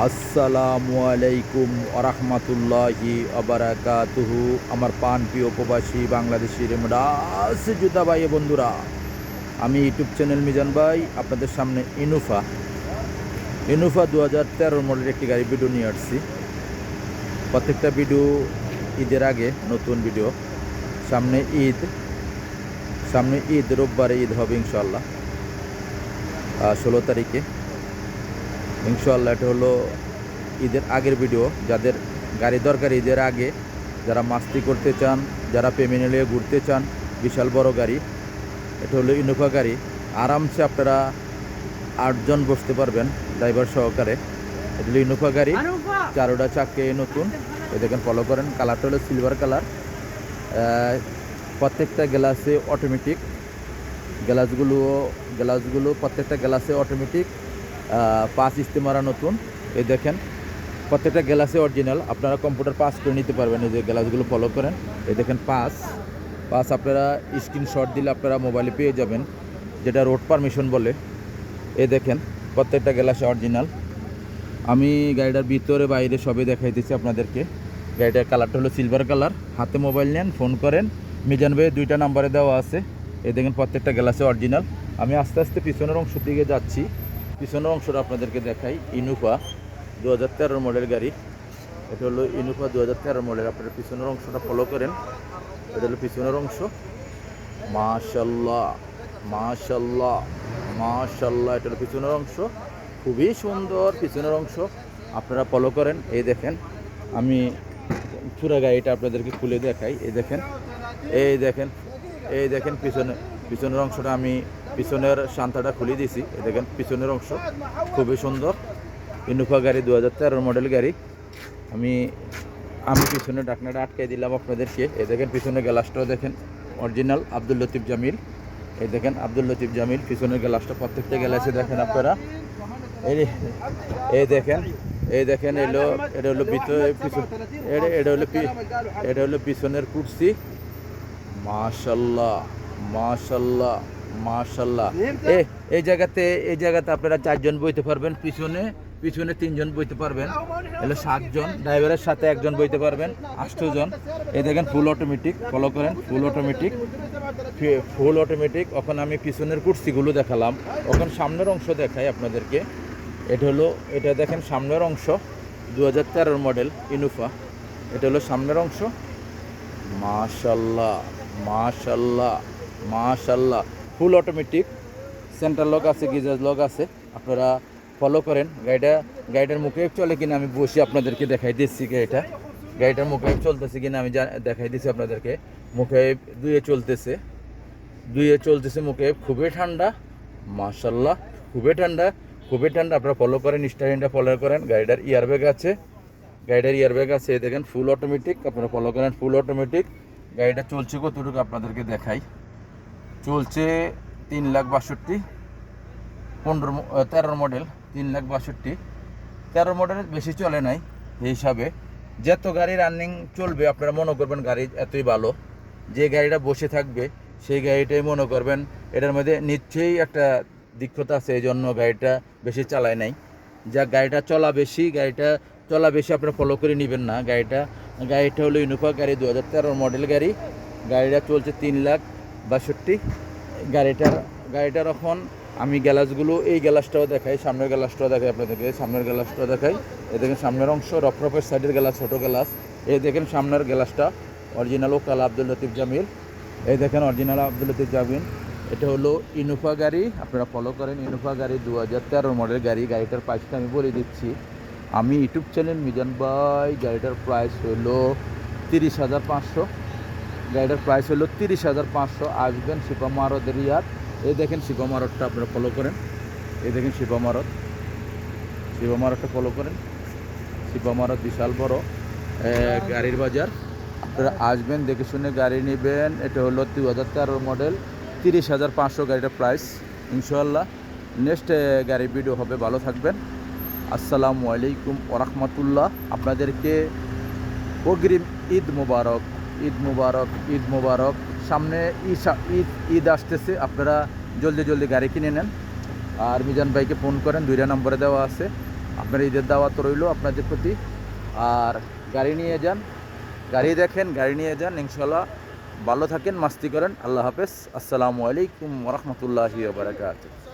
আসসালামু আলাইকুম আরহামাতুল্লাহি আবারাকাতুহু। আমার পান প্রিয় প্রবাসী বাংলাদেশি রেমডাস জুতা ভাই বন্ধুরা, আমি ইউটিউব চ্যানেল মিজান ভাই আপনাদের সামনে ইনোভা 2013 মডেলের একটি গাড়ি ভিডিও নিয়ে আসছি। প্রত্যেকটা ভিডিও ঈদের আগে নতুন ভিডিও। সামনে ঈদ রোববারে ঈদ হবে ইনশাল্লাহ 16 তারিখে ইনশাল্লাহ। এটা হলো ঈদের আগের ভিডিও। যাদের গাড়ি দরকার ঈদের আগে, যারা মাস্তি করতে চান, যারা ফ্যামিলি নিয়ে ঘুরতে চান, বিশাল বড় গাড়ি। এটা হলো ইনোভা গাড়ি। আরামসে আপনারা 8 জন বসতে পারবেন ড্রাইভার সহকারে। এটা হলো ইনোভা গাড়ি, চারোটা চাকে নতুন। এই দেখেন, ফলো করেন। কালারটা হলো সিলভার কালার। প্রত্যেকটা গ্লাসে অটোমেটিক। গ্লাসগুলো প্রত্যেকটা গ্লাসে অটোমেটিক। 5 ইস্তেমারা নতুন। এই দেখেন, প্রত্যেকটা গ্লাসে অরিজিনাল। আপনারা কম্পিউটার পাস করে নিতে পারবেন। এই যে গ্লাসগুলো ফলো করেন। এই দেখেন, পাস আপনারা স্ক্রিনশট দিলে আপনারা মোবাইলে পেয়ে যাবেন, যেটা রোড পারমিশন বলে। এই দেখেন, প্রত্যেকটা গ্লাসে অরিজিনাল। আমি গাড়িটার ভিতরে বাইরে সবই দেখাইতেছি আপনাদেরকে। গাড়িটার কালারটা হলো সিলভার কালার। হাতে মোবাইল নেন, ফোন করেন। মিজান ভাই 2টা নাম্বারে দেওয়া আছে। এই দেখেন, প্রত্যেকটা গ্লাসে অরিজিনাল। আমি আস্তে আস্তে পিছনের অংশ দিকে যাচ্ছি। পিছনের অংশটা আপনাদেরকে দেখাই। ইনোভা 2013 মডেল গাড়ি। এটা হলো ইনোভা 2013 মডেল। আপনারা পিছনের অংশটা ফলো করেন। এটা হলো পিছনের অংশ। মাশাল্লাহ মাশাল্লাহ মাশাল্লাহ। এটা হলো পিছনের অংশ, খুবই সুন্দর পিছনের অংশ। আপনারা ফলো করেন। এই দেখেন, আমি পুরো গাড়িটা আপনাদেরকে খুলে দেখাই। এই দেখেন, এই দেখেন, এই দেখেন পিছনের অংশটা আমি পিছনের শান্তাটা খুলে দিয়েছি। এই দেখেন, পিছনের অংশ খুবই সুন্দর। ইনোভা গাড়ি 2013 মডেল গাড়ি। আমি পিছনে ঢাকনাটা আটকাই দিলাম আপনাদেরকে। এই দেখেন, পিছনের গ্লাসটাও দেখেন অরিজিনাল আব্দুল লতিফ জামিল। এই দেখেন, আব্দুল লতিফ জামিল পিছনের গ্লাসটা। প্রত্যেকটা গ্লাসে দেখেন আপনারা। এই দেখেন, এই দেখেন, এটা হলো এটা হলো পিছনের কুর্সি। মাশাল্লাহ মাশাল্লাহ মাশাল্লাহ। এই জায়গাতে আপনারা 4 জন বইতে পারবেন। পিছনে 3 জন বইতে পারবেন। এলো 7 জন। ড্রাইভারের সাথে 1 জন বইতে পারবেন, 8 জন। এই দেখেন, ফুল অটোমেটিক। ফলো করেন, ফুল অটোমেটিক। এখন আমি পিছনের কুর্সিগুলো দেখালাম, এখন সামনের অংশ দেখাই আপনাদেরকে। এটা দেখেন, সামনের অংশ 2013 মডেল ইনোভা। এটা হলো সামনের অংশ। মাশাল্লাহ মাশাল্লাহ মাশাল্লাহ। Full automatic. সেন্টার লক আছে, গিজার লক আছে। আপনারা ফলো করেন। গাড়িটার মুখে চলে কিনা আমি বসে আপনাদেরকে দেখাই দিচ্ছি। গাড়িটার মুখে চলতেছে কিনা আমি দেখাই দিচ্ছি আপনাদেরকে। মুখে দুয়ে চলতেছে মুখে। খুবই ঠান্ডা, মাশাল্লাহ, খুবই ঠান্ডা। আপনারা ফলো করেন, স্টারিংটা ফলো করেন। গাড়িটার ইয়ারব্যাগ আছে। দেখেন, ফুল অটোমেটিক। আপনারা ফলো করেন, ফুল অটোমেটিক। গাড়িটা চলছে কতটুকু আপনাদেরকে দেখাই। চলছে 3,62,000। 13 মডেল 3,62,000। 13 মডেল বেশি চলে নাই এই হিসাবে। যত গাড়ি রানিং চলবে আপনারা মনে করবেন গাড়ি এতই ভালো। যে গাড়িটা বসে থাকবে সেই গাড়িটাই মনে করবেন এটার মধ্যে নিশ্চয়ই একটা দক্ষতা আছে, এই জন্য গাড়িটা বেশি চালায় নাই। যা গাড়িটা চলা বেশি আপনারা ফলো করে নেবেন না। গাড়িটা হলো ইনোভা গাড়ি 2013 মডেল গাড়ি। গাড়িটা চলছে 3,62,000। গাড়িটার এখন আমি গ্লাসগুলো, এই গ্লাসটাও দেখাই, সামনের গ্লাসটাও দেখাই আপনাদেরকে। সামনের গ্লাসটাও দেখাই। এই দেখেন, সামনের অংশ রফরফের সাইডের গ্লাস, ছোটো গ্লাস। এই দেখেন, সামনের গ্লাসটা অরিজিনাল ওকাল আব্দুল লতিফ জামিল। এই দেখেন, অরিজিনাল আব্দুল লতিফ জামিল। এটা হলো ইনোভা গাড়ি। আপনারা ফলো করেন। ইনোভা গাড়ি 2013 মডেল গাড়ি। গাড়িটার প্রাইসটা আমি বলে দিচ্ছি। আমি ইউটিউব চ্যানেল মিজান ভাই। গাড়িটার প্রাইস হলো 30,500। গাড়িটার প্রাইস হলো 30,500। আসবেন শিপা মারদের রিয়াদ। এই দেখেন, শিপা মারতটা আপনারা ফলো করেন। এই দেখেন, শিপা মারতটা ফলো করেন। শিপা মারত বিশাল বড় গাড়ির বাজার। আপনারা আসবেন, দেখে শুনে গাড়ি নেবেন। এটা হলো 2013 মডেল, 30,500 গাড়িটার প্রাইস। ইনশাআল্লাহ নেক্সট গাড়ির ভিডিও হবে। ভালো থাকবেন। আসসালামু আলাইকুম ওরহমতুল্লাহ। আপনাদেরকে অগ্রিম ঈদ মুবারক। সামনে ঈদ আসতেছে। আপনারা জলদি গাড়ি কিনে নেন। আর মিজান ভাইকে ফোন করেন, 2টা নম্বরে দেওয়া আছে। আপনার ঈদের দাওয়াত রইল আপনাদের প্রতি। আর গাড়ি নিয়ে যান, গাড়ি দেখেন, গাড়ি নিয়ে যান, ইনশাল্লাহ ভালো থাকেন, মাস্তি করেন। আল্লাহ হাফেজ। আসসালামু আলাইকুম ওয়া রাহমাতুল্লাহি ওয়া বারাকাতুহু।